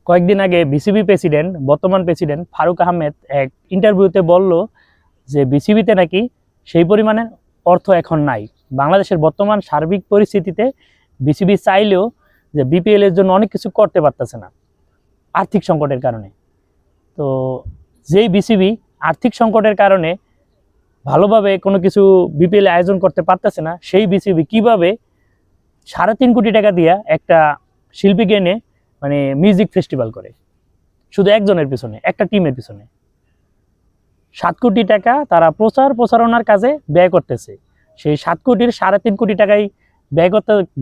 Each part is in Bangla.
কয়েকদিন আগে বিসিবি প্রেসিডেন্ট, বর্তমান প্রেসিডেন্ট ফারুক আহমেদ এক ইন্টারভিউতে বলল যে বিসিবিতে নাকি সেই পরিমাণে অর্থ এখন নাই। বাংলাদেশের বর্তমান সার্বিক পরিস্থিতিতে বিসিবি চাইলেও যে বিপিএল এর জন্য অনেক কিছু করতে পারতেছে না আর্থিক সংকটের কারণে। তো যেই বিসিবি আর্থিক সংকটের কারণে ভালোভাবে কোনো কিছু বিপিএল আয়োজন করতে পারতেছে না, সেই বিসিবি কিভাবে 3.5 কোটি টাকা দিয়ে একটা শিল্পীকে এনে মানে মিউজিক ফেস্টিভ্যাল করে, শুধু একজনের পিছনে, একটা টিমের পিছনে 7 কোটি টাকা তারা প্রচারণার কাজে ব্যয় করতেছে। সেই 7 কোটির 3.5 কোটি টাকাই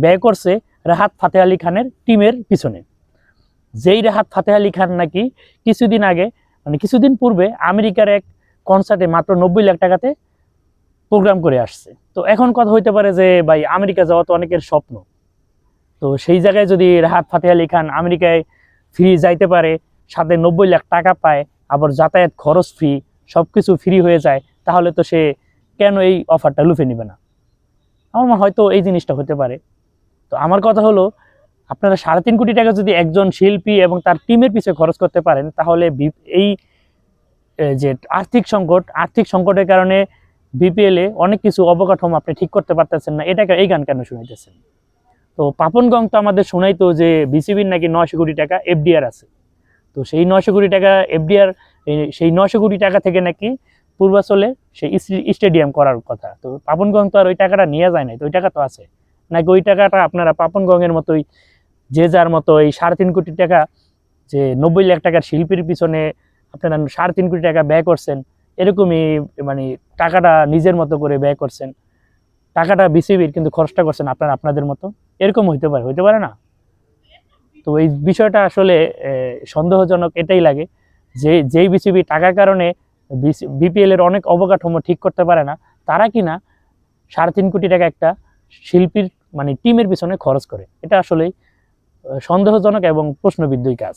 ব্যয় করছে রাহাত ফাতে আলী খানের টিমের পিছনে। যেই রাহাত ফাতে আলী খান নাকি কিছুদিন আগে মানে কিছুদিন পূর্বে আমেরিকার এক কনসার্টে মাত্র 90 লাখ টাকাতে প্রোগ্রাম করে আসছে। তো এখন কথা হইতে পারে যে ভাই আমেরিকা যাওয়া তো অনেকের স্বপ্ন, তো সেই জায়গায় যদি রাহাত ফাতে আলী খান আমেরিকায় ফ্রি যাইতে পারে, সাথে 90 লাখ টাকা পায়, আবার যাতায়াত খরচ ফ্রি, সব কিছু ফ্রি হয়ে যায়, তাহলে তো সে কেন এই অফারটা লুফে নেবে না? আমার মনে হয়তো এই জিনিসটা হতে পারে। তো আমার কথা হলো, আপনারা 3.5 কোটি টাকা যদি একজন শিল্পী এবং তার টিমের পিছনে খরচ করতে পারেন, তাহলে এই যে আর্থিক সংকটের কারণে বিপিএলে অনেক কিছু অবকাঠামো আপনি ঠিক করতে পারতেছেন না, এটাকে এই গান কেন শুনাইতেছেন? তো পাপন গং তো আমাদের শোনাইতো যে বিসিবির নাকি 900 কোটি টাকা এফডিআর আছে। তো সেই 900 কোটি টাকা এফডিআর, সেই 900 কোটি টাকা থেকে নাকি পূর্বাচলে সেই স্টেডিয়াম করার কথা। তো পাপন গং তো আর ওই টাকাটা নিয়ে যায় নাই, তো ওই টাকা তো আছে নাকি? ওই টাকাটা আপনারা পাপন গংয়ের মতোই যে যার মতো এই 3.5 কোটি টাকা, যে 90 লাখ টাকার শিল্পীর পিছনে আপনারা 3.5 কোটি টাকা ব্যয় করছেন, এরকমই মানে টাকাটা নিজের মতো করে ব্যয় করছেন, টাকাটা বিসিবির কিন্তু খরচটা করছেন আপনারা আপনাদের মতো, এরকম হইতে পারে না? তো এই বিষয়টা আসলে সন্দেহজনক এটাই লাগে যে যেই বিসিবি টাকার কারণে বিপিএল এর অনেক অবকাঠামো ঠিক করতে পারে না, তারা কিনা 3.5 কোটি টাকা একটা শিল্পীর মানে টিমের পিছনে খরচ করে। এটা আসলে সন্দেহজনক এবং প্রশ্নবিদ্ধই কাজ।